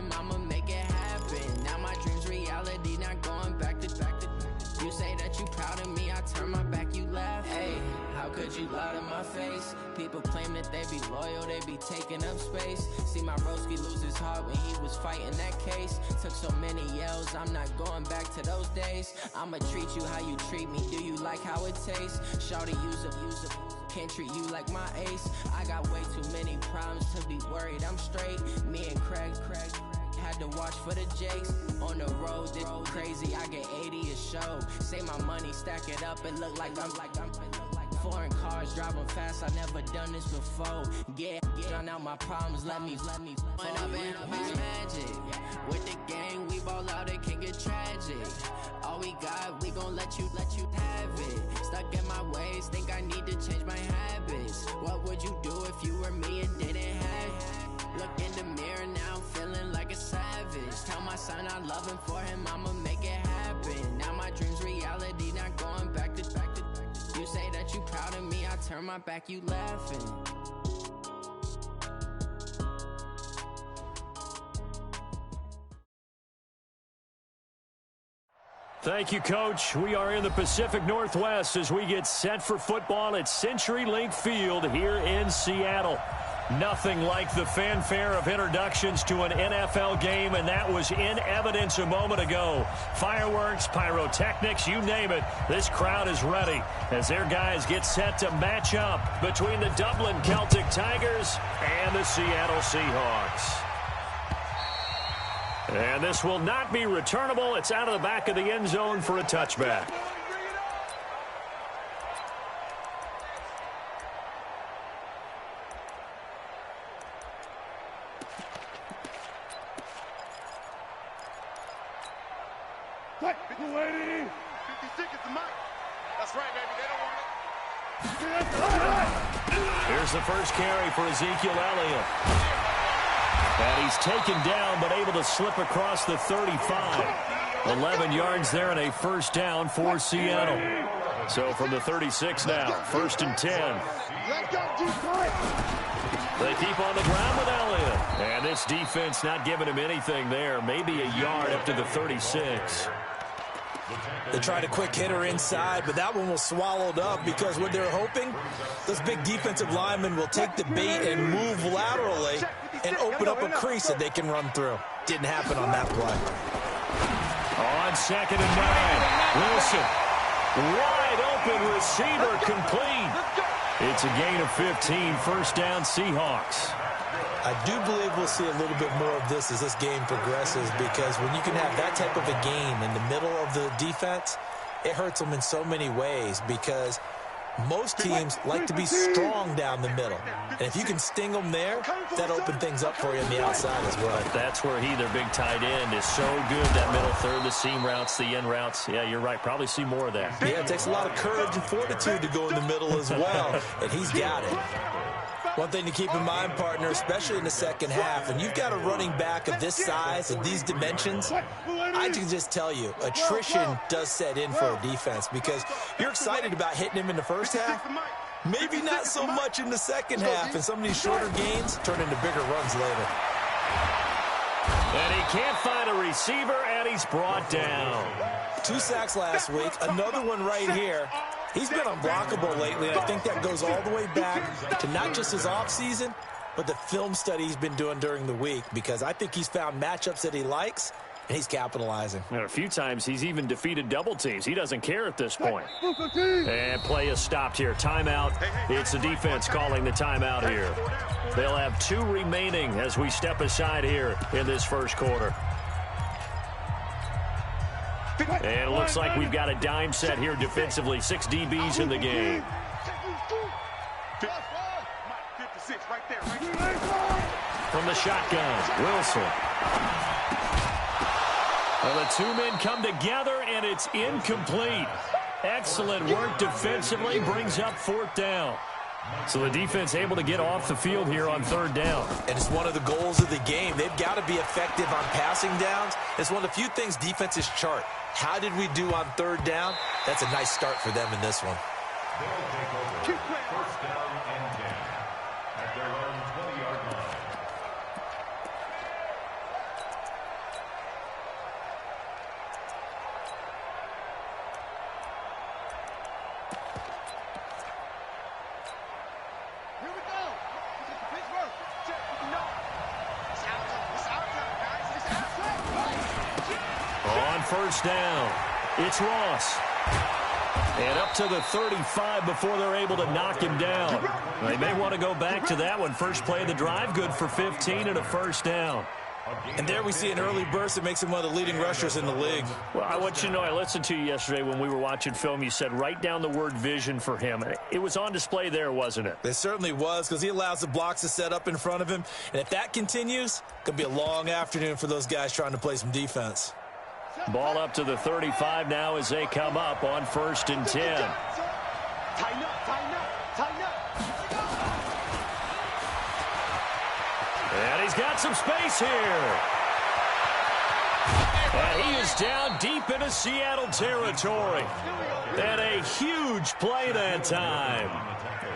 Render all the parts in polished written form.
him, I'ma make it happen. Now my dream's reality, not going back to. You say that you proud of me, I turn my back, you laugh. Hey, how could you lie to my face? People claim that they be loyal, they be taking up space. See my broski lose his heart when he was fighting that case. Took so many yells, I'm not going back to those days. I'ma treat you how you treat me, do you like how it tastes? Shawty, use a can't treat you like my ace. I got way too many problems to be worried, I'm straight. Me and Craig had to watch for the Jakes. On the road, this crazy, I get 80 a show. Say my money, stack it up, it look like I'm foreign cars, driving fast, I never done this before. Get on out my problems, let me When up and magic. With the gang, we ball out, it can get tragic. All we got, we gon' let you have it. Stuck in my ways, think I need to change my habits. What would you do if you were me and didn't have it? Look in the mirror now, I'm feeling like a savage. Tell my son I love him, for him I'ma make it happen. Now my dream's reality, not going back to. You say that you proud of me, I turn my back, you laughing. Thank you, Coach. We are in the Pacific Northwest as we get set for football at CenturyLink Field here in Seattle. Nothing like the fanfare of introductions to an NFL game, and that was in evidence a moment ago. Fireworks, pyrotechnics, you name it. This crowd is ready as their guys get set to match up between the Dublin Celtic Tigers and the Seattle Seahawks. And this will not be returnable. It's out of the back of the end zone for a touchback. That's right, baby. They don't want it. Here's the first carry for Ezekiel Elliott. And he's taken down, but able to slip across the 35. 11 yards there and a first down for Seattle. So from the 36 now, 1st and 10. They keep on the ground with Elliott. And this defense not giving him anything there. Maybe a yard up to the 36. They tried a quick hitter inside, but that one was swallowed up because what they're hoping, those big defensive linemen will take the bait and move laterally and open up a crease that they can run through. Didn't happen on that play. On 2nd and 9, Wilson. Wide open receiver complete. It's a gain of 15, first down Seahawks. I do believe we'll see a little bit more of this as this game progresses, because when you can have that type of a game in the middle of the defense, it hurts them in so many ways, because most teams like to be strong down the middle. And if you can sting them there, that opens things up for you on the outside as well. That's where their big tight end, is so good, that middle third, the seam routes, the end routes. Yeah, you're right. Probably see more of that. Yeah, it takes a lot of courage and fortitude to go in the middle as well, and he's got it. One thing to keep in mind, partner, especially in the second half, and you've got a running back of this size and these dimensions, I can just tell you, attrition does set in for a defense, because you're excited about hitting him in the first half, maybe not so much in the second half, and some of these shorter gains turn into bigger runs later. And he can't find a receiver, and he's brought down. 2 sacks last week, another one right here. He's been unblockable lately, and I think that goes all the way back to not just his offseason, but the film study he's been doing during the week, because I think he's found matchups that he likes, and he's capitalizing. And a few times he's even defeated double teams. He doesn't care at this point. And play is stopped here. Timeout. It's the defense calling the timeout here. They'll have 2 remaining as we step aside here in this first quarter. And it looks like we've got a dime set here defensively. 6 DBs in the game. From the shotgun, Wilson. Well, the 2 men come together, and it's incomplete. Excellent work defensively, brings up 4th down. So the defense able to get off the field here on 3rd down. And it's one of the goals of the game. They've got to be effective on passing downs. It's one of the few things defenses chart. How did we do on 3rd down? That's a nice start for them in this one. They'll take over 1st down and 10 at their own 20-yard line. On first down, it's Ross. And up to the 35 before they're able to knock him down. They may want to go back to that one. First play of the drive, good for 15 and a first down. And there we see an early burst that makes him one of the leading rushers in the league. Well, I want you to know, I listened to you yesterday when we were watching film. You said write down the word vision for him. It was on display there, wasn't it? It certainly was, because he allows the blocks to set up in front of him. And if that continues, it could be a long afternoon for those guys trying to play some defense. Ball up to the 35 now as they come up on first and 10. Tighten up, tighten up, tighten up. And he's got some space here. And he is down deep into Seattle territory. And a huge play that time.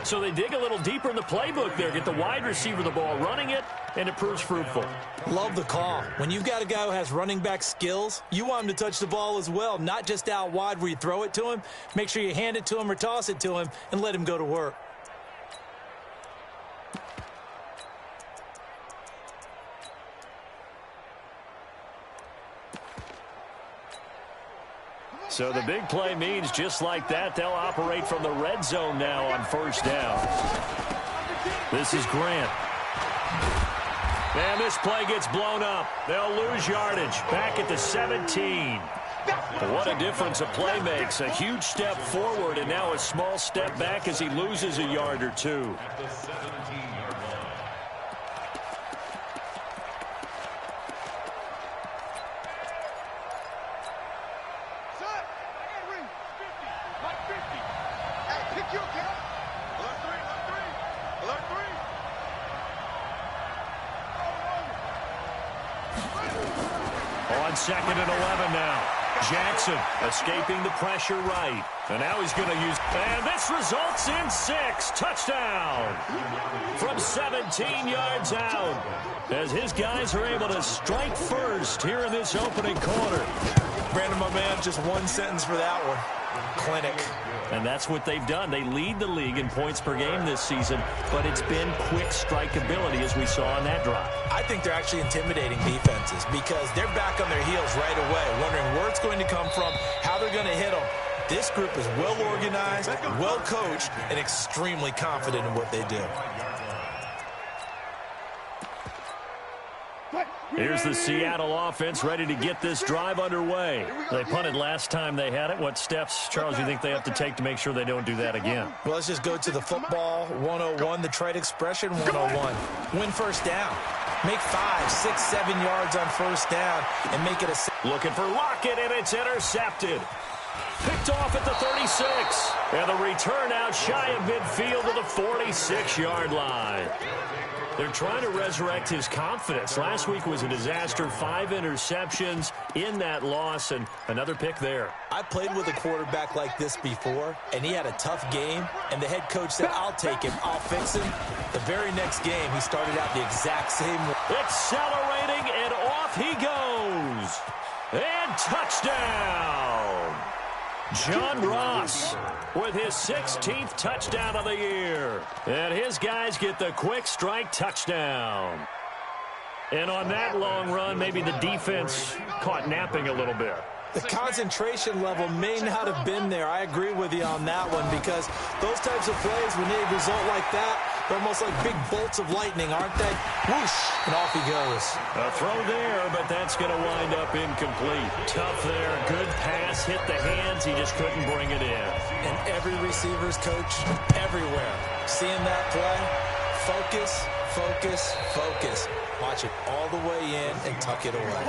So they dig a little deeper in the playbook there, get the wide receiver the ball, running it, and it proves fruitful. Love the call. When you've got a guy who has running back skills, you want him to touch the ball as well, not just out wide where you throw it to him. Make sure you hand it to him or toss it to him and let him go to work. So the big play means just like that, they'll operate from the red zone now on first down. This is Grant. And this play gets blown up. They'll lose yardage back at the 17. What a difference a play makes. A huge step forward and now a small step back as he loses a yard or two. On second and 11 now. Jackson escaping the pressure right. And now he's going to use... And this results in 6. Touchdown. From 17 yards out. As his guys are able to strike first here in this opening quarter. Brandon, my man, just one sentence for that one. Clinic. And that's what they've done. They lead the league in points per game this season, but it's been quick strikeability as we saw on that drive. I think they're actually intimidating defenses because they're back on their heels right away, wondering where it's going to come from, how they're going to hit them. This group is well organized, well coached, and extremely confident in what they do. Here's the Seattle offense ready to get this drive underway. They punted last time they had it. What steps, Charles, you think they have to take to make sure they don't do that again? Well, let's just go to the football 101, the trade expression 101. Win first down. Make 5, 6, 7 yards on first down and make it a... Looking for Lockett, and it's intercepted. Picked off at the 36. And the return out shy of midfield to the 46-yard line. They're trying to resurrect his confidence. Last week was a disaster. 5 interceptions in that loss, and another pick there. I played with a quarterback like this before, and he had a tough game, and the head coach said, I'll take him, I'll fix him. The very next game, he started out the exact same way. Accelerating, and off he goes. And touchdown. John Ross with his 16th touchdown of the year. And his guys get the quick strike touchdown. And on that long run, maybe the defense caught napping a little bit. The concentration level may not have been there. I agree with you on that one because those types of plays, when they result like that, they're almost like big bolts of lightning, aren't they? Whoosh, and off he goes. A throw there, but that's going to wind up incomplete. Tough there. Good pass, hit the hands. He just couldn't bring it in. And every receiver's coach everywhere. Seeing that play, focus, focus, focus. Watch it all the way in and tuck it away.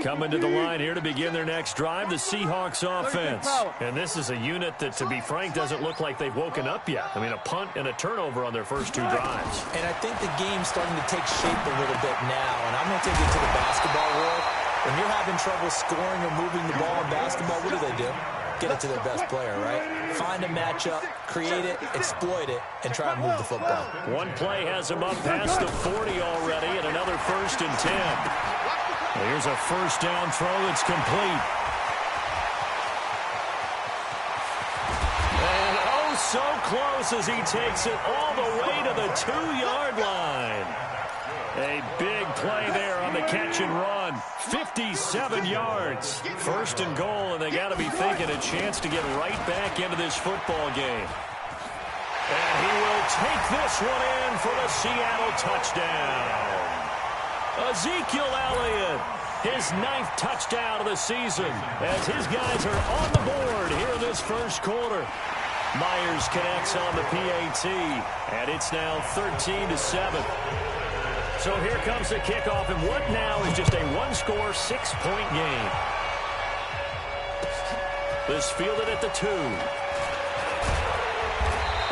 Coming to the line here to begin their next drive, the Seahawks offense. And this is a unit that, to be frank, doesn't look like they've woken up yet. I mean, a punt and a turnover on their first 2 drives. And I think the game's starting to take shape a little bit now. And I'm going to take it to the basketball world. When you're having trouble scoring or moving the ball in basketball, what do? Get it to their best player, right? Find a matchup, create it, exploit it, and try and move the football. One play has him up past the 40 already, and another first and 10. Here's a first down throw that's complete. And oh, so close as he takes it all the way to the 2-yard line. A big play there on the catch and run. 57 yards. First and goal, and they got to be thinking a chance to get right back into this football game. And he will take this one in for the Seattle touchdown. Ezekiel Elliott, his 9th touchdown of the season, as his guys are on the board here in this first quarter. Myers connects on the PAT, and it's now 13-7. So here comes the kickoff, and what now is just a one-score, 6-point game. This fielded at the 2.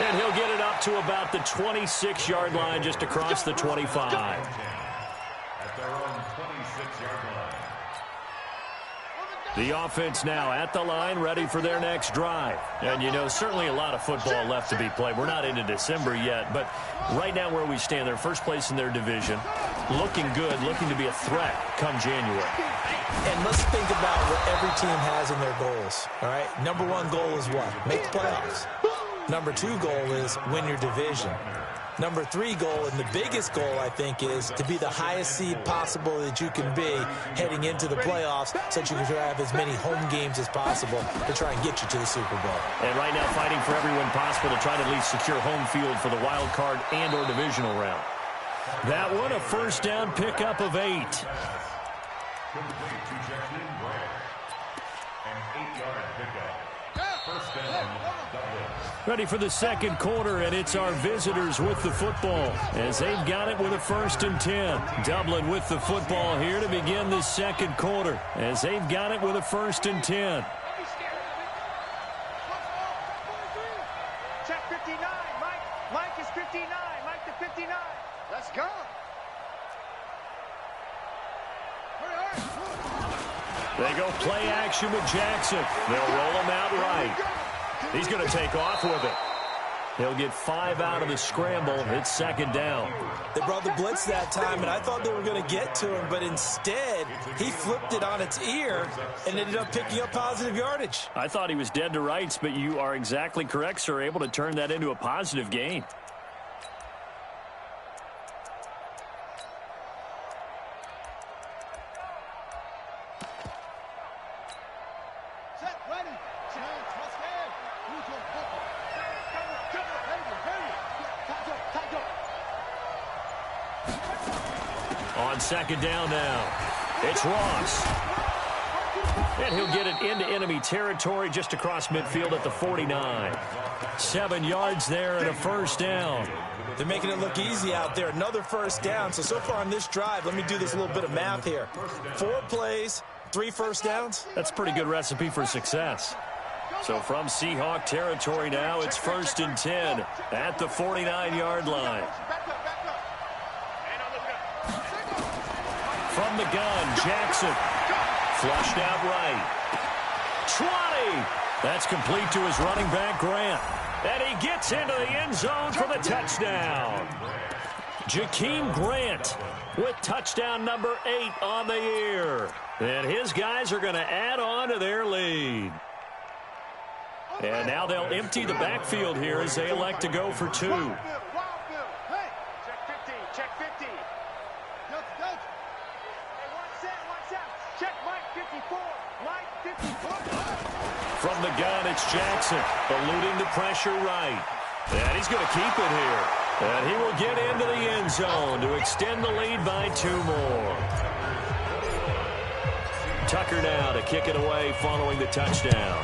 And he'll get it up to about the 26-yard line, just across the 25. At their own 26-yard line. The offense now at the line, ready for their next drive. And, you know, certainly a lot of football left to be played. We're not into December yet, but right now where we stand, they're first place in their division. Looking good, looking to be a threat come January. And let's think about what every team has in their goals, all right? Number 1 goal is what? Make the playoffs. Number 2 goal is win your division. Number 3 goal, and the biggest goal, I think, is to be the highest seed possible that you can be heading into the playoffs so that you can have as many home games as possible to try and get you to the Super Bowl. And right now fighting for every win possible to try to at least secure home field for the wild card and or divisional round. That one, a first down pickup of 8. Complete to Jacqueline Grant. An 8-yard pickup. First down, Dublin. Ready for the second quarter, and it's our visitors with the football as they've got it with a 1st and 10. Dublin with the football here to begin the second quarter as they've got it with a 1st and 10. Check 59. Mike is 59. Mike to 59. Let's go. They go play action with Jackson. They'll roll him out right. He's going to take off with it. He'll get 5 out of the scramble. It's second down. They brought the blitz that time, and I thought they were going to get to him, but instead he flipped it on its ear and ended up picking up positive yardage. I thought he was dead to rights, but you are exactly correct, sir. Able to turn that into a positive gain. On second down now, it's Ross. And he'll get it into enemy territory just across midfield at the 49. 7 yards there and a first down. They're making it look easy out there. Another first down. So far on this drive, let me do this little bit of math here. 4 plays, 3 first downs. That's a pretty good recipe for success. So from Seahawk territory now, it's 1st and 10 at the 49-yard line. From the gun, Jackson. Flushed out right. 20. That's complete to his running back, Grant. And he gets into the end zone for the touchdown. Jakeem Grant with touchdown number 8 on the year. And his guys are going to add on to their lead. And now they'll empty the backfield here as they elect to go for 2. Check 50. Check 50. Check Mike 54. Mike 54. From the gun, it's Jackson, eluding the pressure right. And he's going to keep it here. And he will get into the end zone to extend the lead by 2 more. Tucker now to kick it away following the touchdown.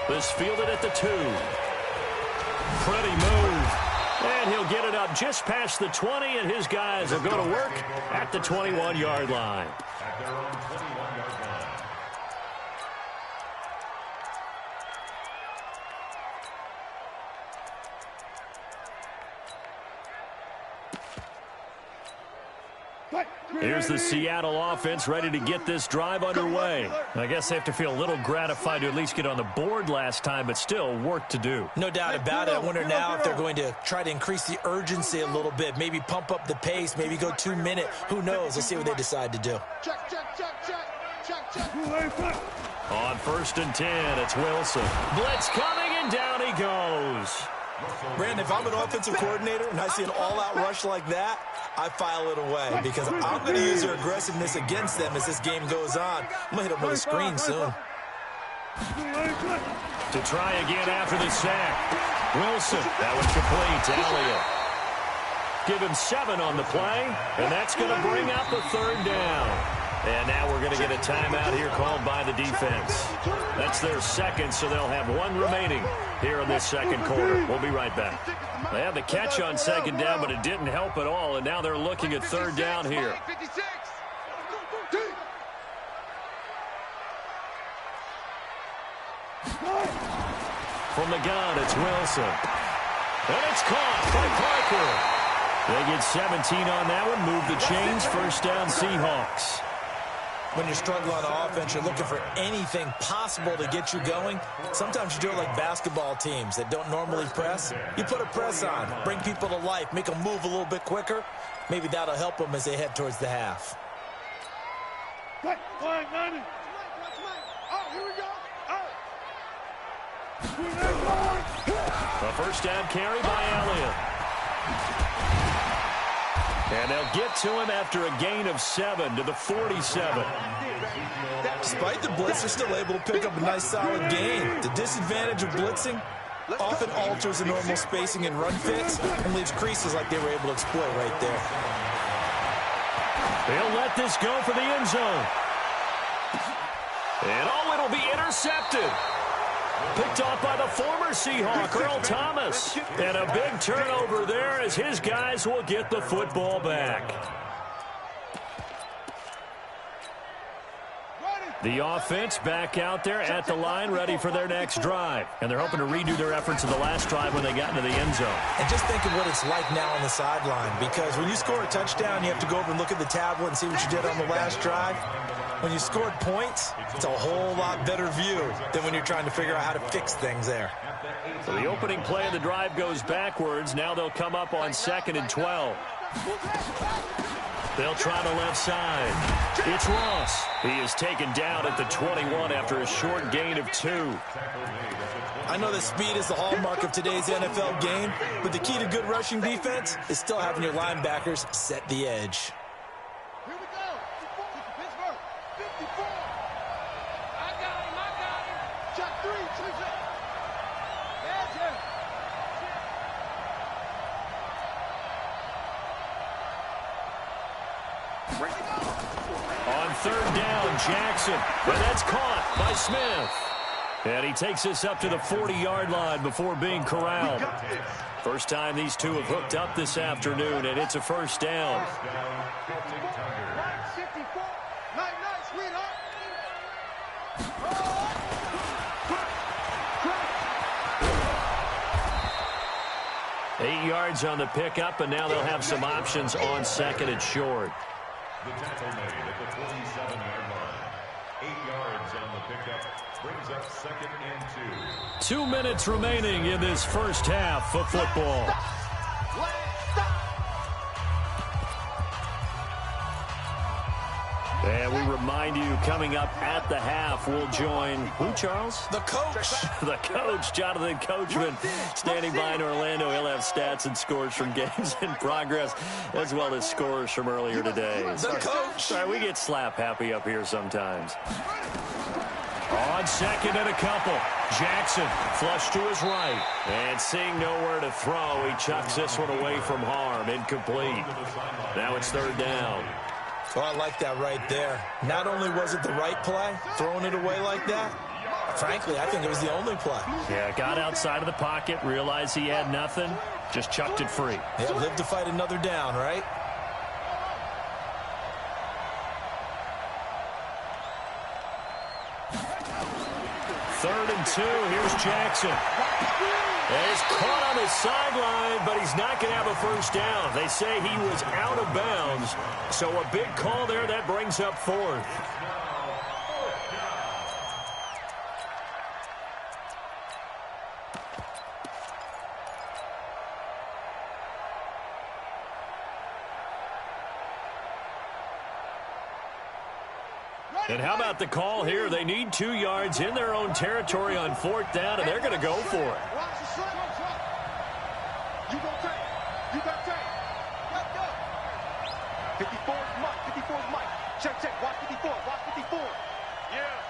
This fielded at the 2. Pretty move. And he'll get it up just past the 20, and his guys will go to work at the 21-yard line. At their own 21-yard line. Here's the Seattle offense ready to get this drive underway. I guess they have to feel a little gratified to at least get on the board last time, but still work to do. No doubt about it. I wonder now if they're going to try to increase the urgency a little bit, maybe pump up the pace, maybe go 2-minute. Who knows? Let's see what they decide to do. Check. On 1st and 10, it's Wilson. Blitz coming, and down he goes. Brandon, if I'm an offensive coordinator and I see an all-out rush like that, I file it away because I'm going to use their aggressiveness against them as this game goes on. I'm going to hit them with a screen soon. To try again after the sack. Wilson, that one's complete to Elliott. Give him 7 on the play, and that's going to bring up a 3rd down. And now we're going to get a timeout here called by the defense. That's their second, so they'll have 1 remaining here in this second quarter. We'll be right back. They had the catch on 2nd down, but it didn't help at all, and now they're looking at 3rd down here. From the gun, it's Wilson. And it's caught by Parker. They get 17 on that one, move the chains, 1st down Seahawks. When you're struggling on offense, you're looking for anything possible to get you going. Sometimes you do it like basketball teams that don't normally press. You put a press on, bring people to life, make them move a little bit quicker. Maybe that'll help them as they head towards the half. A 1st down carry by Elliott. And they'll get to him after a gain of 7 to the 47. Despite the blitz, they're still able to pick up a nice solid gain. The disadvantage of blitzing often alters the normal spacing and run fits and leaves creases like they were able to exploit right there. They'll let this go for the end zone. And it'll be intercepted. Picked off by the former Seahawk, Earl Thomas. And a big turnover there as his guys will get the football back. The offense back out there at the line, ready for their next drive. And they're hoping to redo their efforts in the last drive when they got into the end zone. And just think of what it's like now on the sideline, because when you score a touchdown, you have to go over and look at the tablet and see what you did on the last drive. When you scored points, it's a whole lot better view than when you're trying to figure out how to fix things there. So the opening play of the drive goes backwards. Now they'll come up on 2nd and 12. They'll try the left side. It's Ross. He is taken down at the 21 after a short gain of 2. I know that speed is the hallmark of today's NFL game, but the key to good rushing defense is still having your linebackers set the edge. Here we go. Pittsburgh. 54. I got him. Shot 3. That's it. On 3rd down, Jackson. And that's caught by Smith. And he takes us up to the 40-yard line before being corralled. First time these two have hooked up this afternoon, and it's a 1st down. Eight yards on the pickup, and now they'll have some options on 2nd and short. The tackle made at the 47-yard line. 8 yards on the pickup brings up 2nd and 2. 2 minutes remaining in this first half of football. And we remind you, coming up at the half, we'll join who, Charles? The coach. The coach, Jonathan Coachman, standing by in Orlando. He'll have stats and scores from games in progress, as well as scores from earlier today. The coach. Sorry, we get slap happy up here sometimes. On 2nd and a couple. Jackson flush to his right. And seeing nowhere to throw, he chucks this one away from harm. Incomplete. Now it's 3rd down. Oh, I like that right there. Not only was it the right play, throwing it away like that, frankly, I think it was the only play. Yeah, got outside of the pocket, realized he had nothing, just chucked it free. Yeah, live to fight another down, right? Third and 2, here's Jackson. And he's caught on the sideline, but he's not going to have a 1st down. They say he was out of bounds, so a big call there that brings up 4th. And how about the call here? They need 2 yards in their own territory on 4th down, and they're going to go for it. You gonna take. You got take. Go. 54 is Mike. 54 is Mike. Check. Watch 54. Watch 54. Yeah.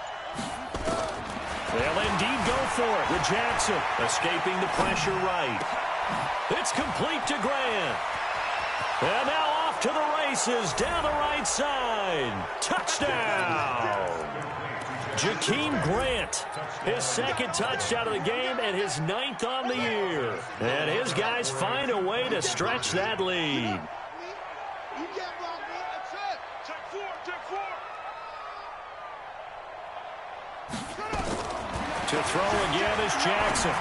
They'll indeed go for it with Jackson escaping the pressure right. It's complete to Grant. And now off to the races down the right side. Touchdown! Jakeem Grant, his 2nd touchdown of the game and his 9th on the year. And his guys find a way to stretch that lead. To throw again is Jackson.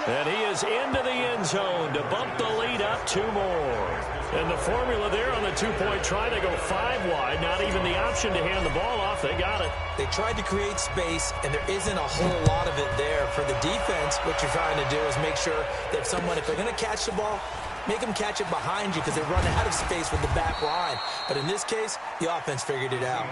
And he is into the end zone to bump the lead up 2 more. And the formula there on the 2-point try, they go 5 wide. Not even the option to hand the ball off. They got it. They tried to create space, and there isn't a whole lot of it there. For the defense, what you're trying to do is make sure that if they're going to catch the ball, make them catch it behind you because they run out of space with the back line. But in this case, the offense figured it out.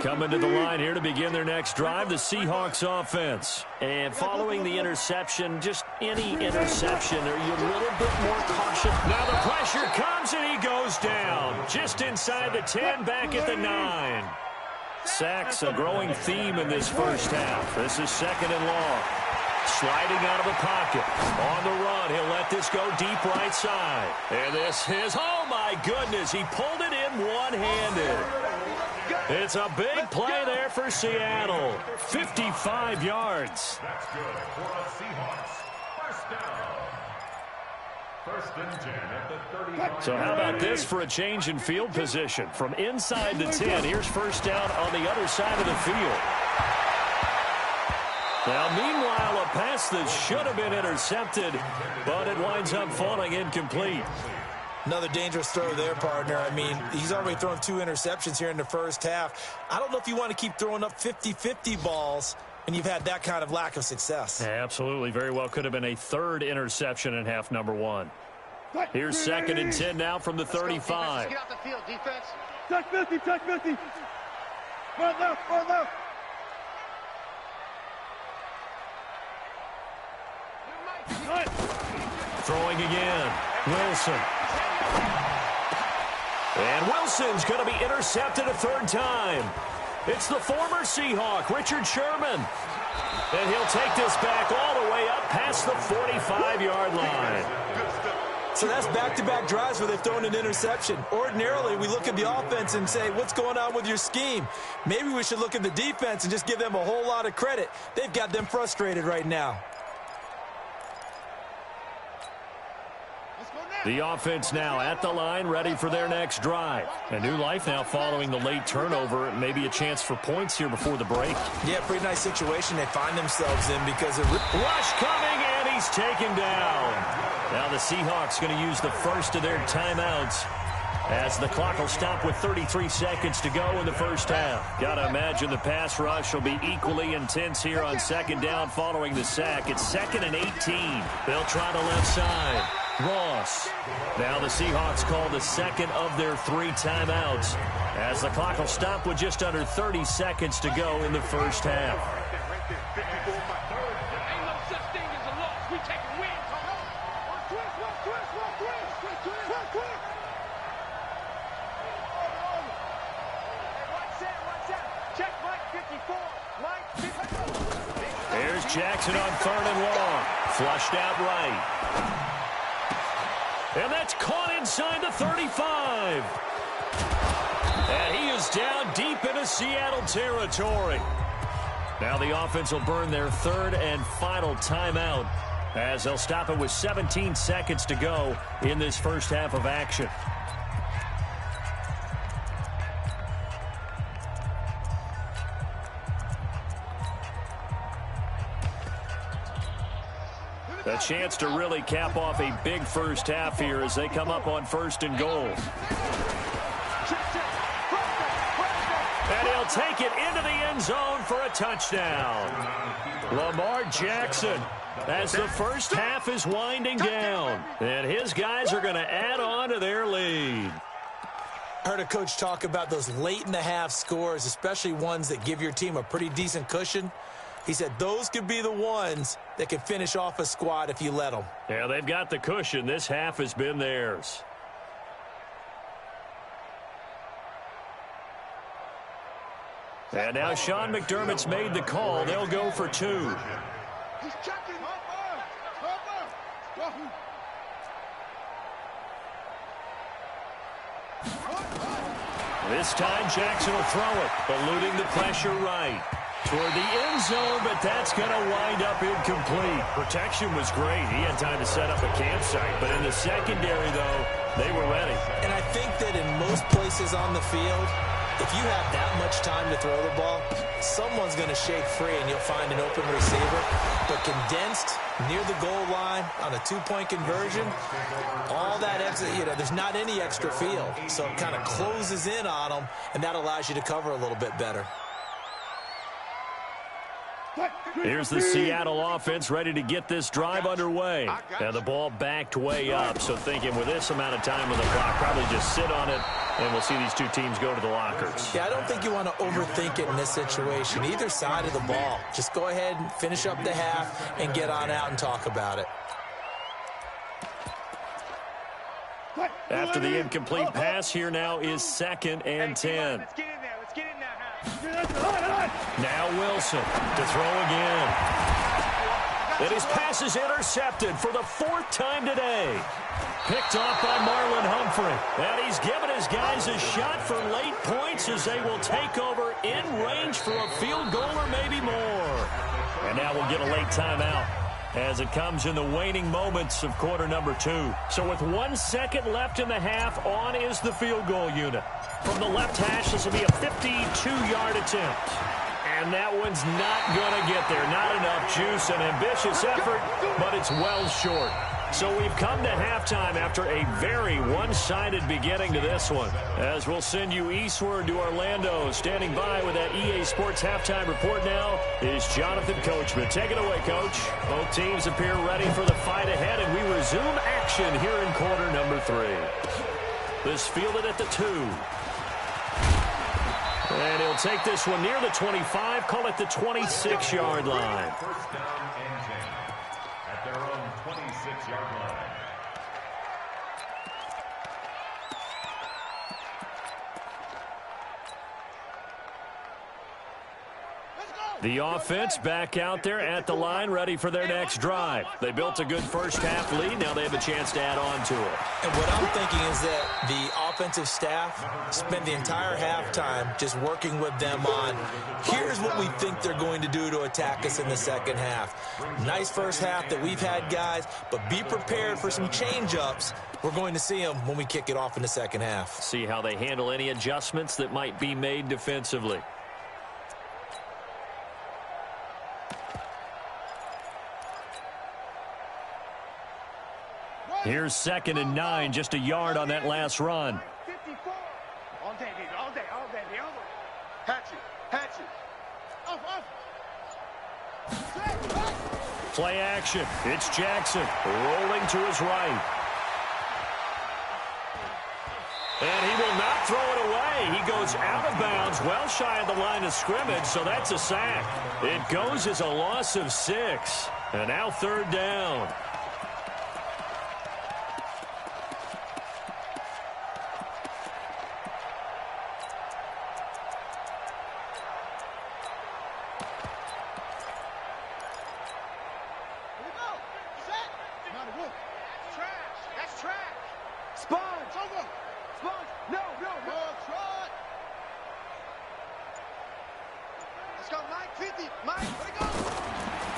Coming to the line here to begin their next drive, the Seahawks offense. And following the interception, just any interception, are you a little bit more cautious? Now the pressure comes and he goes down. Just inside the 10, back at the 9. Sacks a growing theme in this first half. This is 2nd and long. Sliding out of the pocket. On the run, he'll let this go deep right side. And this is, oh my goodness, he pulled it in one-handed. It's a big play there for Seattle. 55 yards. That's good for the Seahawks. First down. 1st and 10 at the 35. So how about this for a change in field position? From inside the 10, here's 1st down on the other side of the field. Now, meanwhile, a pass that should have been intercepted, but it winds up falling incomplete. Another dangerous throw there, partner. I mean, he's already thrown 2 interceptions here in the first half. I don't know if you want to keep throwing up 50-50 balls when you've had that kind of lack of success. Absolutely. Very well could have been a 3rd interception in half number 1. Here's 2nd and 10 now from the 35. Get out the field, defense. Check 50. Run left. Throwing again. Wilson. And Wilson's going to be intercepted a 3rd time. It's the former Seahawk, Richard Sherman. And he'll take this back all the way up past the 45-yard line. So that's back-to-back drives where they've thrown an interception. Ordinarily, we look at the offense and say, what's going on with your scheme? Maybe we should look at the defense and just give them a whole lot of credit. They've got them frustrated right now. The offense now at the line, ready for their next drive. A new life now following the late turnover. Maybe a chance for points here before the break. Yeah, pretty nice situation they find themselves in because of... Rush coming, and he's taken down. Now the Seahawks going to use the first of their timeouts as the clock will stop with 33 seconds to go in the first half. Got to imagine the pass rush will be equally intense here on 2nd down following the sack. It's 2nd and 18. They'll try the left side. Ross. Now the Seahawks call the 2nd of their 3 timeouts as the clock will stop with just under 30 seconds to go in the first half. There's Jackson on 3rd and long. Flushed out right. And that's caught inside the 35. And he is down deep into Seattle territory. Now the offense will burn their 3rd and final timeout as they'll stop it with 17 seconds to go in this first half of action. A chance to really cap off a big first half here as they come up on 1st and goal. And he'll take it into the end zone for a touchdown. Lamar Jackson as the first half is winding down. And his guys are going to add on to their lead. I heard a coach talk about those late-in-the-half scores, especially ones that give your team a pretty decent cushion. He said those could be the ones that can finish off a squad if you let them. Yeah, they've got the cushion. This half has been theirs. And now Sean McDermott's made the call. They'll go for 2. He's checking. This time Jackson will throw it, eluding the pressure right toward the end zone, but that's going to wind up incomplete. Protection was great. He had time to set up a campsite, but in the secondary, though, they were ready. And I think that in most places on the field, if you have that much time to throw the ball, someone's going to shake free and you'll find an open receiver. But condensed near the goal line on a 2-point conversion, all that extra, there's not any extra field. So it kind of closes in on them, and that allows you to cover a little bit better. Here's the Seattle offense ready to get this drive underway. Now the ball backed way up, so thinking with this amount of time on the clock, probably just sit on it, and we'll see these two teams go to the lockers. Yeah, I don't think you want to overthink it in this situation. Either side of the ball. Just go ahead and finish up the half and get on out and talk about it. After the incomplete pass, here now is 2nd and 10. Let's get in there. Let's get in there. Now Wilson to throw again. And his pass is intercepted for the 4th time today. Picked off by Marlon Humphrey. And he's given his guys a shot for late points as they will take over in range for a field goal or maybe more. And now we'll get a late timeout as it comes in the waning moments of quarter number 2. So with 1 second left in the half, on is the field goal unit. From the left hash, this will be a 52-yard attempt. And that one's not going to get there. Not enough juice, an ambitious effort, but it's well short. So we've come to halftime after a very one-sided beginning to this one. As we'll send you eastward to Orlando. Standing by with that EA Sports halftime report now is Jonathan Coachman. Take it away, Coach. Both teams appear ready for the fight ahead, and we resume action here in quarter number 3. This fielded at the 2. And he'll take this one near the 25, call it the 26-yard line. First down and 10 at their own 26-yard line. The offense back out there at the line, ready for their next drive. They built a good first half lead. Now they have a chance to add on to it. And what I'm thinking is that the offensive staff spent the entire halftime just working with them on, here's what we think they're going to do to attack us in the second half. Nice first half that we've had, guys, but be prepared for some change-ups. We're going to see them when we kick it off in the second half. See how they handle any adjustments that might be made defensively. Here's 2nd and 9, just a yard on that last run. 54. All day, baby. All day. All day. The other. Hatchet. Hatchet. Off. Play action. It's Jackson rolling to his right. And he will not throw it away. He goes out of bounds, well shy of the line of scrimmage, so that's a sack. It goes as a loss of 6. And now 3rd down.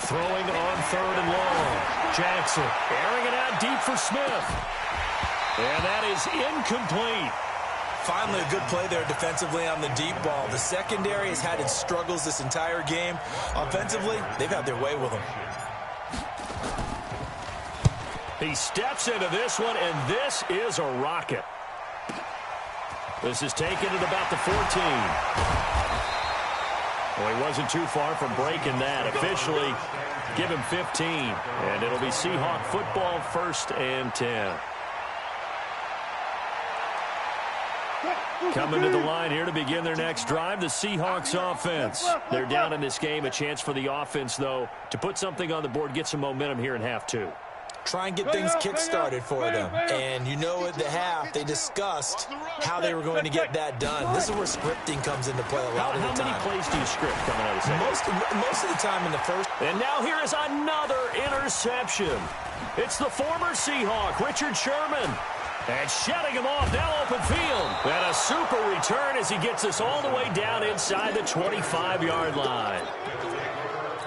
Throwing on 3rd and long. Jackson airing it out deep for Smith. And that is incomplete. Finally, a good play there defensively on the deep ball. The secondary has had its struggles this entire game. Offensively, they've had their way with them. He steps into this one, and this is a rocket. This is taken at about the 14. Well, he wasn't too far from breaking that. Officially, give him 15. And it'll be Seahawk football, 1st and 10. Coming to the line here to begin their next drive, the Seahawks offense. They're down in this game. A chance for the offense, though, to put something on the board, get some momentum here in half 2. Try and get things kick-started for them. And you know at the half, they discussed how they were going to get that done. This is where scripting comes into play a lot of the time. How many plays do you script coming out of second? Most of the time in the first. And now here is another interception. It's the former Seahawk, Richard Sherman. And shutting him off, now open field. And a super return as he gets us all the way down inside the 25-yard line.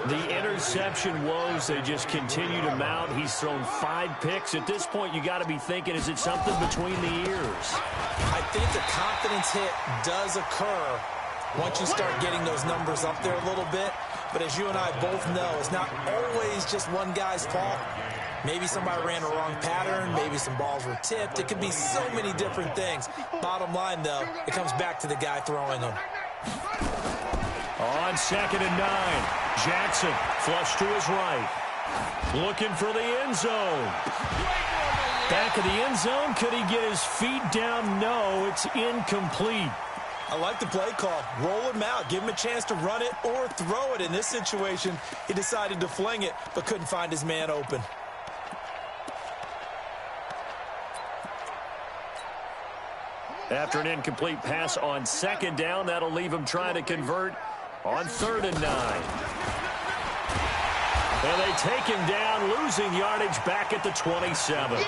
The interception woes, they just continue to mount. He's thrown 5 picks. At this point, you got to be thinking, is it something between the ears? I think the confidence hit does occur once you start getting those numbers up there a little bit. But as you and I both know, it's not always just one guy's fault. Maybe somebody ran a wrong pattern. Maybe some balls were tipped. It could be so many different things. Bottom line, though, it comes back to the guy throwing them. On 2nd and 9, Jackson flush to his right. Looking for the end zone. Back of the end zone. Could he get his feet down? No, it's incomplete. I like the play call. Roll him out. Give him a chance to run it or throw it. In this situation, he decided to fling it, but couldn't find his man open. After an incomplete pass on 2nd down, that'll leave him trying to convert on 3rd and 9. And they take him down, losing yardage back at the 27.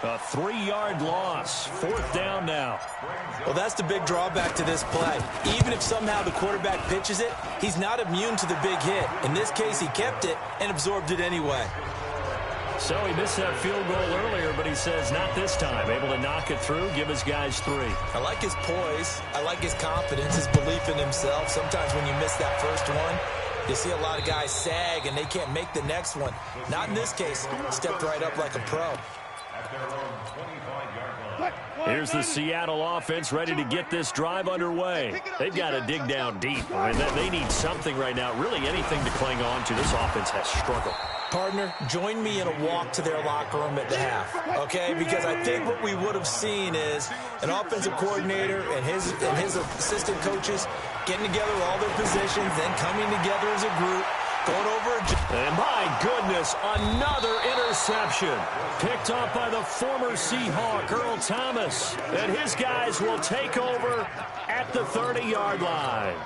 A 3-yard loss. 4th down now. Well, that's the big drawback to this play. Even if somehow the quarterback pitches it, he's not immune to the big hit. In this case, he kept it and absorbed it anyway. So he missed that field goal earlier, but he says not this time. Able to knock it through, give his guys 3. I like his poise. I like his confidence, his belief in himself. Sometimes when you miss that first one, you see a lot of guys sag and they can't make the next one. Not in this case. Stepped right up like a pro. Here's the Seattle offense ready to get this drive underway. They've got to dig down deep. I mean, they need something right now, really anything to cling on to. This offense has struggled. Partner, join me in a walk to their locker room at the half, okay? Because I think what we would have seen is an offensive coordinator and his assistant coaches getting together all their positions, then coming together as a group, going over and my goodness, another interception. Picked up by the former Seahawk, Earl Thomas. And his guys will take over at the 30-yard line.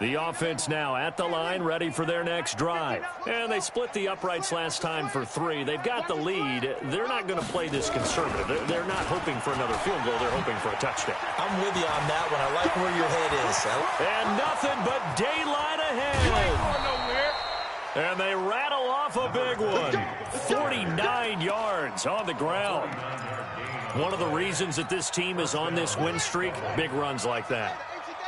The offense now at the line, ready for their next drive. And they split the uprights last time for 3. They've got the lead. They're not going to play this conservative. They're not hoping for another field goal. They're hoping for a touchdown. I'm with you on that one. I like where your head is. And nothing but daylight ahead. And they rattle off a big one. 49 yards on the ground. One of the reasons that this team is on this win streak, big runs like that.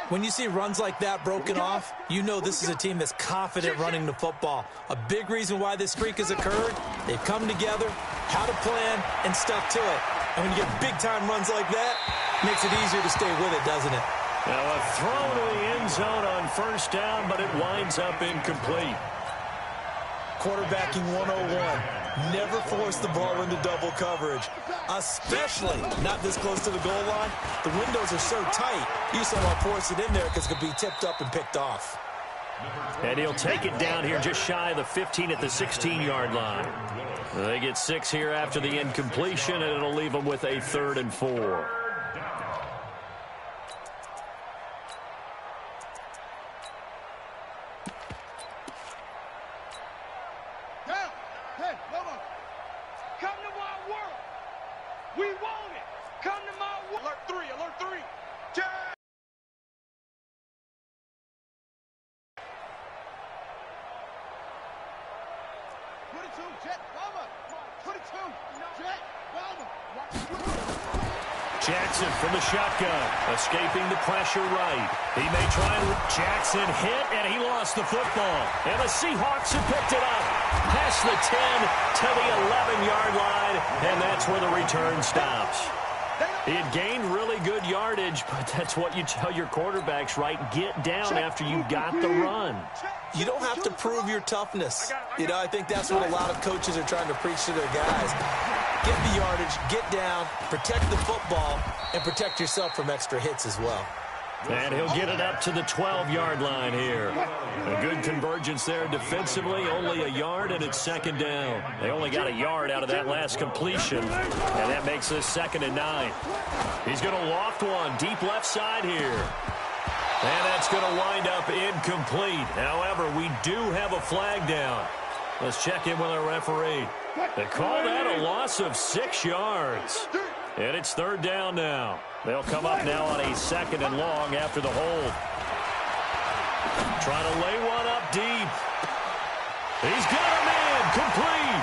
When you see runs like that broken off, you know this is a team that's confident running the football. A big reason why this streak has occurred, they've come together, had a plan, and stuck to it. And when you get big-time runs like that, it makes it easier to stay with it, doesn't it? Now a throw to the end zone on 1st down, but it winds up incomplete. Quarterbacking 101. Never force the ball into double coverage, especially not this close to the goal line. The windows are so tight, you just don't want to force it in there because it could be tipped up and picked off. And he'll take it down here just shy of the 15 at the 16-yard line. They get 6 here after the incompletion, and it'll leave them with a 3rd and 4. Jackson from the shotgun, escaping the pressure right. He may try and Jackson hit, and he lost the football. And the Seahawks have picked it up. Past the 10 to the 11-yard line, and that's where the return stops. He had gained really good yardage, but that's what you tell your quarterbacks, right? Get down after you got the run. You don't have to prove your toughness. You know, I think that's what a lot of coaches are trying to preach to their guys. Get the yardage, get down, protect the football, and protect yourself from extra hits as well. And he'll get it up to the 12-yard line here. A good convergence there defensively, only a yard, and it's second down. They only got a yard out of that last completion, and that makes this 2nd and 9. He's going to loft one deep left side here. And that's going to wind up incomplete. However, we do have a flag down. Let's check in with our referee. They call that a loss of 6 yards. And it's 3rd down now. They'll come up now on a 2nd and long after the hold. Trying to lay one up deep. He's got him in. Complete.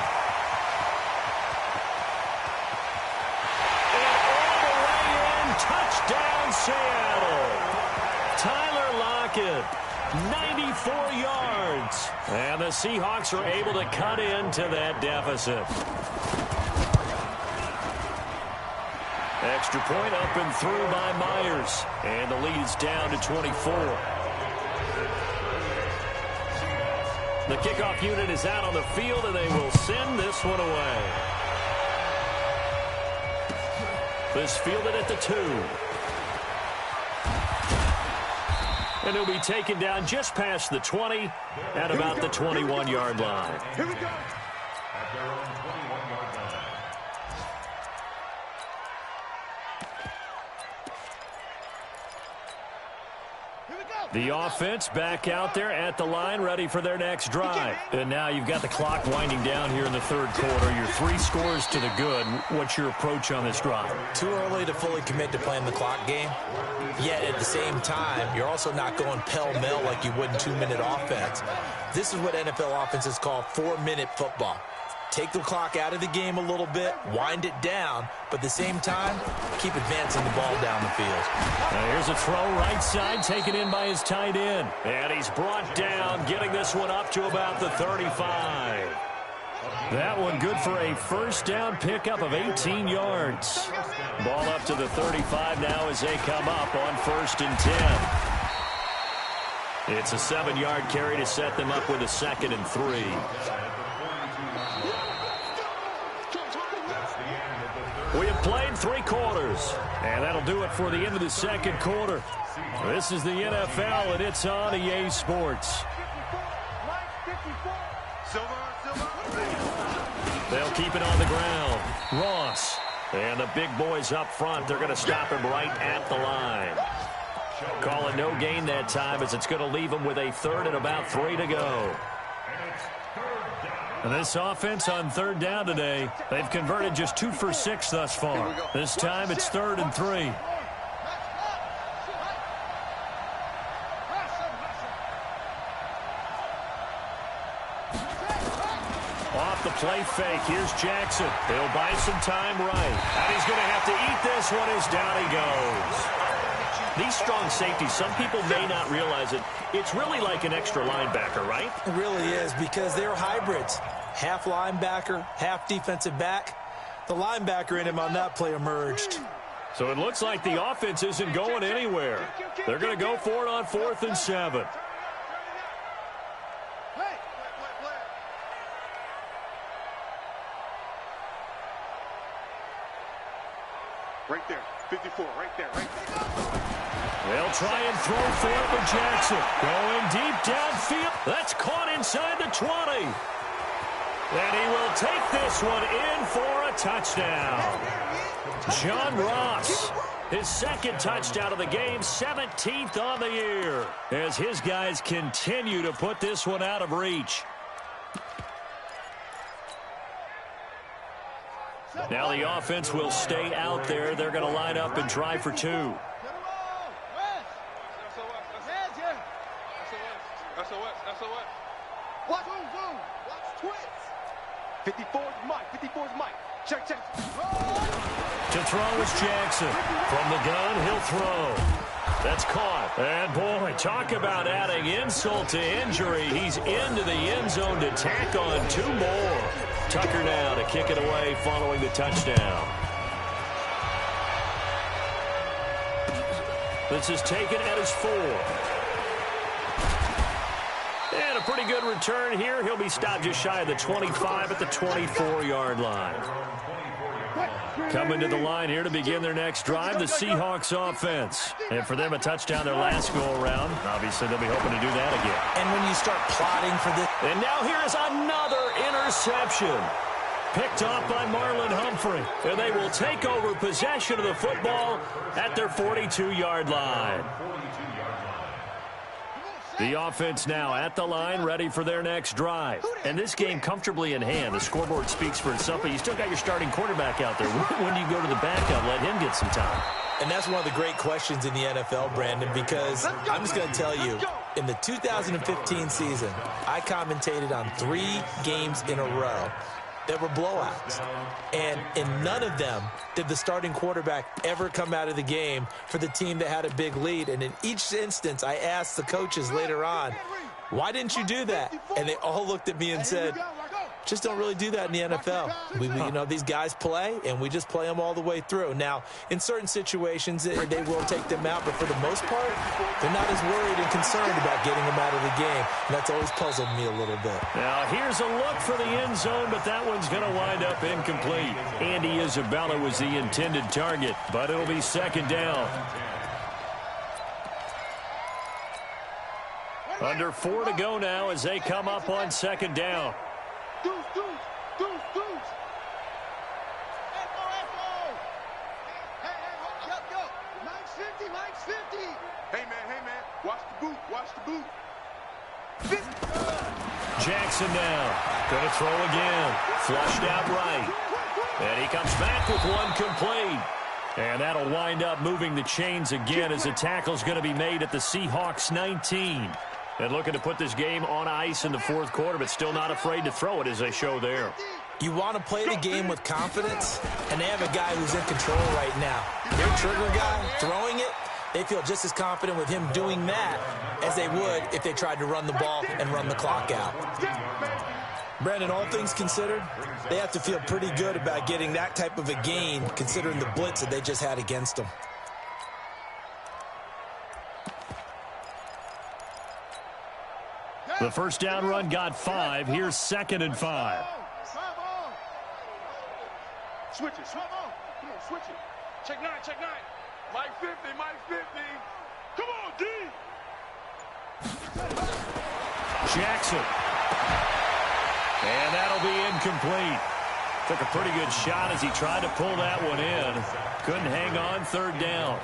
And all the way in. Touchdown, Seattle. Tyler Lockett, 94 yards. And the Seahawks are able to cut into that deficit. Extra point up and through by Myers. And the lead is down to 24. The kickoff unit is out on the field, and they will send this one away. This fielded at the 2. And he'll be taken down just past the 20 at about the 21-yard line. Here we go. At their own 21-yard line. The offense back out there at the line, ready for their next drive. And now you've got the clock winding down here in the 3rd quarter. You're 3 scores to the good. What's your approach on this drive? Too early to fully commit to playing the clock game. Yet at the same time, you're also not going pell-mell like you would in 2-minute offense. This is what NFL offenses call 4-minute football. Take the clock out of the game a little bit, wind it down, but at the same time, keep advancing the ball down the field. Here's a throw right side, taken in by his tight end. And he's brought down, getting this one up to about the 35. That one good for a 1st down pickup of 18 yards. Ball up to the 35 now as they come up on 1st and 10. It's a 7-yard carry to set them up with a 2nd and 3. We have played 3 quarters, and that'll do it for the end of the 2nd quarter. This is the NFL, and it's on EA Sports. They'll keep it on the ground. Ross, and the big boys up front, they're going to stop him right at the line. Calling no gain that time as it's going to leave him with a 3rd and about 3 to go. And this offense on 3rd down today, they've converted just 2 for 6 thus far. This time it's 3rd and 3. Off the play fake, here's Jackson. He'll buy some time right. And he's going to have to eat this one as down he goes. These strong safeties, some people may not realize it. It's really like an extra linebacker, right? It really is, because they're hybrids. Half linebacker, half defensive back. The linebacker in him on that play emerged. So it looks like the offense isn't going anywhere. They're going to go for it on 4th and 7. Right there. 54, right there, right there. They'll try and throw for it with Jackson. Going deep downfield. That's caught inside the 20. And he will take this one in for a touchdown. John Ross, his 2nd touchdown of the game, 17th on the year, as his guys continue to put this one out of reach. Now the offense will stay out there. They're going to line up and try for 2. 54's Mike. 54's Mike. Check, check. To throw is Jackson. From the gun, he'll throw. That's caught. And, boy, talk about adding insult to injury. He's into the end zone to tack on 2 more. Tucker now to kick it away following the touchdown. This is taken at his 4. And a pretty good return here. He'll be stopped just shy of the 25 at the 24-yard line. Coming to the line here to begin their next drive, the Seahawks offense. And for them, a touchdown their last go-around. Obviously, they'll be hoping to do that again. And when you start plotting for this... And now here's another interception. Picked off by Marlon Humphrey. And they will take over possession of the football at their 42-yard line. The offense now at the line, ready for their next drive. And this game comfortably in hand. The scoreboard speaks for itself, but you still got your starting quarterback out there. When do you go to the backup, let him get some time? And that's one of the great questions in the NFL, Brandon, because I'm just going to tell you, in the 2015 season, I commentated on 3 games in a row that were blowouts. And in none of them did the starting quarterback ever come out of the game for the team that had a big lead. And in each instance, I asked the coaches later on, why didn't you do that? And they all looked at me and said, just don't really do that in the NFL. You know, these guys play, and we just play them all the way through. Now, in certain situations, they will take them out, but for the most part, they're not as worried and concerned about getting them out of the game. And that's always puzzled me a little bit. Now, here's a look for the end zone, but that one's going to wind up incomplete. Andy Isabella was the intended target, but it'll be second down. Under 4 to go now as they come up on second down. Deuce. Hey, Mike's 50. Hey, man. Watch the boot. 50. Jackson now. Going to throw again. Flushed out right. And he comes back with one complete. And that'll wind up moving the chains again as the tackle's going to be made at the Seahawks 19. And looking to put this game on ice in the 4th quarter, but still not afraid to throw it as they show there. You want to play the game with confidence, and they have a guy who's in control right now. Their trigger guy throwing it, they feel just as confident with him doing that as they would if they tried to run the ball and run the clock out. Brandon, all things considered, they have to feel pretty good about getting that type of a gain considering the blitz that they just had against them. The first down run got 5. Here's 2nd and 5. Switch it. Come on, switch it. Check 9. Mike 50. Come on, D. Jackson. And that'll be incomplete. Took a pretty good shot as he tried to pull that one in. Couldn't hang on, 3rd down.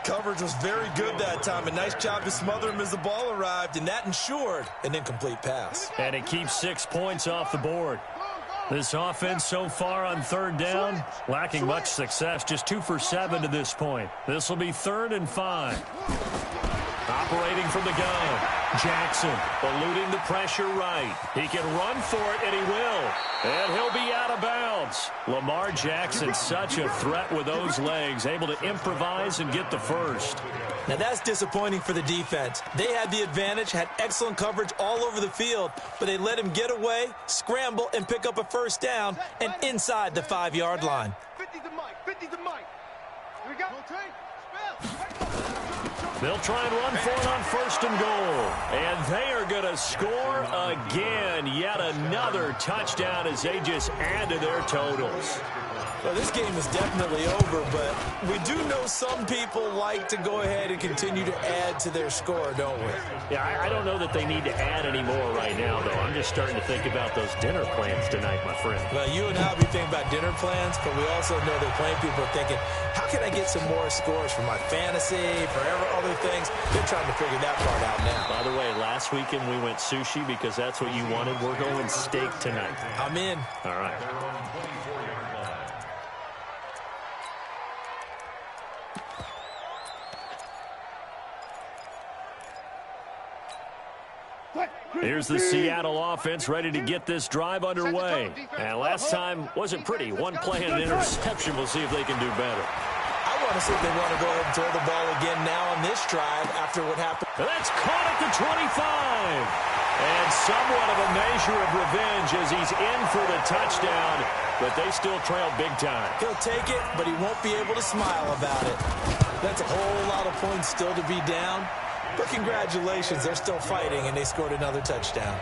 Coverage was very good that time. A nice job to smother him as the ball arrived, and that ensured an incomplete pass. And it keeps 6 points off the board. This offense so far on 3rd down, lacking much success. Just 2 for 7 to this point. This will be 3rd and 5. Operating from the gun. Jackson eluding the pressure right. He can run for it, and he will. And he'll be out of bounds. Lamar Jackson, such a threat with those legs, able to improvise and get the first. Now that's disappointing for the defense. They had the advantage, had excellent coverage all over the field, but they let him get away, scramble, and pick up a first down and inside the 5-yard line. 50 to Mike. Here we go. They'll try and run for it on 1st and goal. And they are going to score again. Yet another touchdown as they just add to their totals. Well, this game is definitely over, but we do know some people like to go ahead and continue to add to their score, don't we? Yeah, I don't know that they need to add any more right now, though. I'm just starting to think about those dinner plans tonight, my friend. Well, you and I will be thinking about dinner plans, but we also know that plenty of people are thinking, how can I get some more scores for my fantasy, for other things? They're trying to figure that part out now. By the way, last weekend we went sushi because that's what you wanted. We're going steak tonight. I'm in. All right. Here's the Seattle offense ready to get this drive underway. And last time wasn't pretty. One play and an interception. We'll see if they can do better. I want to see if they want to go ahead and throw the ball again now on this drive after what happened. That's caught at the 25. And somewhat of a measure of revenge as he's in for the touchdown, but they still trail big time. He'll take it, but he won't be able to smile about it. That's a whole lot of points still to be down. But congratulations, they're still fighting, and they scored another touchdown.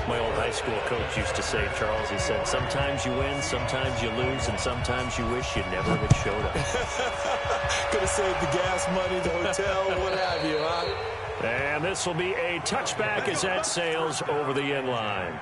My old high school coach used to say, Charles, he said, sometimes you win, sometimes you lose, and sometimes you wish you never had showed up. Could have saved the gas money, the hotel, what have you, huh? And this will be a touchback as that sails over the end line.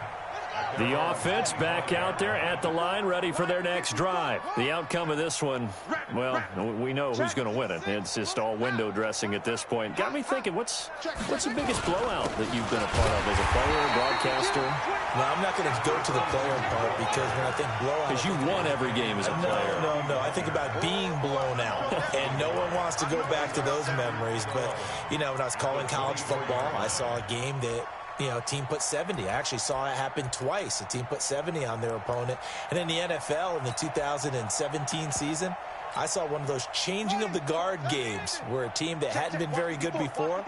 The offense back out there at the line, ready for their next drive. The outcome of this one, well, we know who's going to win it. It's just all window dressing at this point. Got me thinking, what's the biggest blowout that you've been a part of as a player, broadcaster? No, I'm not going to go to the player part because when I think blowout... Because you won every game as a player. No. I think about being blown out, and no one wants to go back to those memories. But, you know, when I was calling college football, I saw a game that... a team put 70. I actually saw it happen twice. A team put 70 on their opponent. And in the NFL in the 2017 season, I saw one of those changing of the guard games where a team that hadn't been very good before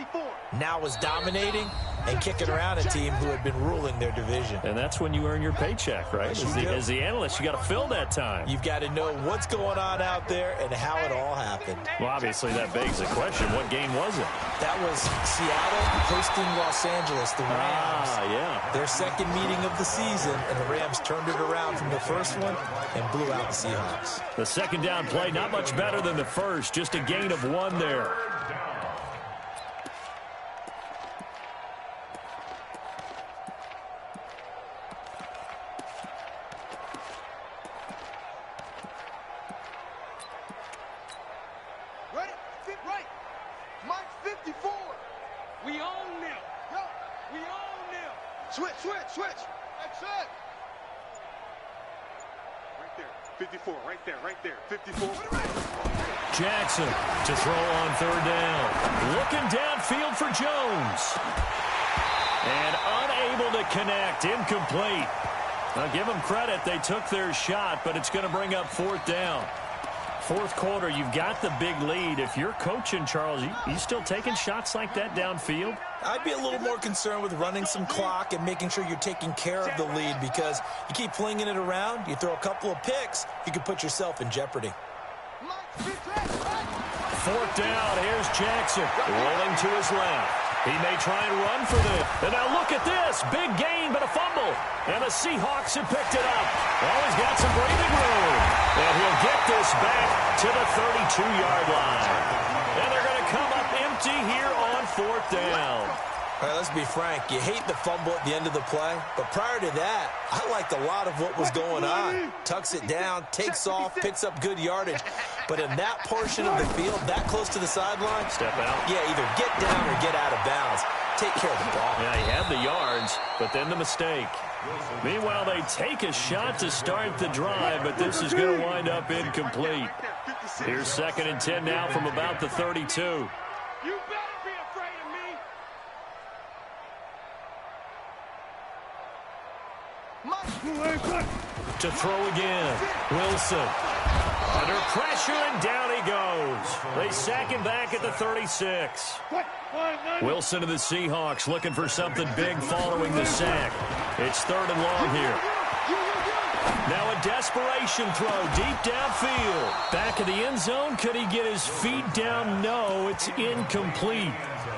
now was dominating and kicking around a team who had been ruling their division. And that's when you earn your paycheck, right? As the analyst, you got to fill that time. You've got to know what's going on out there and how it all happened. Well, obviously, that begs the question, what game was it? That was Seattle hosting Los Angeles, the Rams. Yeah. Their second meeting of the season, and the Rams turned it around from the first one and blew out the Seahawks. The second down play, not much better than the first, just a gain of 1 there. Switch. That's it. Right there. 54. Right there. 54. Jackson to throw on third down. Looking downfield for Jones. And unable to connect. Incomplete. Now, give them credit. They took their shot, but it's going to bring up fourth down. Fourth quarter, you've got the big lead. If you're coaching, Charles, you still taking shots like that downfield? I'd be a little more concerned with running some clock and making sure you're taking care of the lead because you keep flinging it around, you throw a couple of picks, you can put yourself in jeopardy. Fourth down, here's Jackson rolling to his left. He may try and run for this. And now look at this. Big gain, but a fumble. And the Seahawks have picked it up. Well, he's got some breathing room. And he'll get this back to the 32-yard line. And they're going to come up empty here on fourth down. All right, let's be frank. You hate the fumble at the end of the play. But prior to that, I liked a lot of what was going on. Tucks it down, takes off, picks up good yardage. But in that portion of the field, that close to the sideline, step out. Yeah, either get down or get out of bounds. Take care of the ball. Yeah, he had the yards, but then the mistake. Meanwhile, they take a shot to start the drive, but this is going to wind up incomplete. Here's 2nd and 10 now from about the 32. You better be afraid of me. To throw again. Wilson. Under pressure, and down he goes. They sack him back at the 36. Wilson to the Seahawks looking for something big following the sack. It's 3rd and long here. Now a desperation throw deep downfield. Back of the end zone. Could he get his feet down? No, it's incomplete.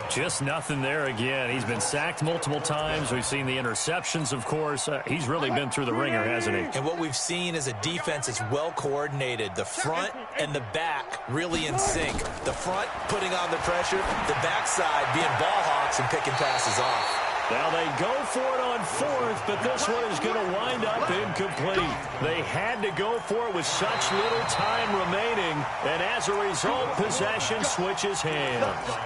Just nothing there again. He's been sacked multiple times. We've seen the interceptions, of course. He's really been through the ringer, hasn't he? And what we've seen is a defense that's well coordinated. The front and the back really in sync. The front putting on the pressure. The backside being ball hawks and picking passes off. Now they go for it on 4th, but this one is going to wind up incomplete. They had to go for it with such little time remaining, and as a result, possession switches hands.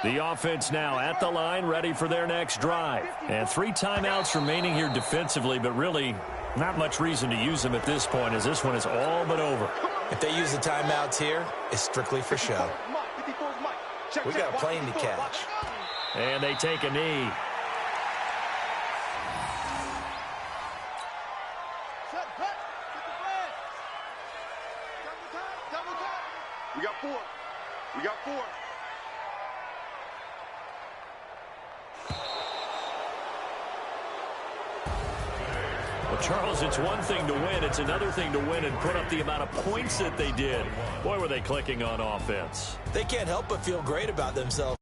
The offense now at the line, ready for their next drive. And 3 timeouts remaining here defensively, but really Not much reason to use them at this point, as this one is all but over. If they use the timeouts here, it's strictly for show. We got a plane to catch. And they take a knee. We got 4. We got 4. Well, Charles, it's one thing to win. It's another thing to win and put up the amount of points that they did. Boy, were they clicking on offense. They can't help but feel great about themselves.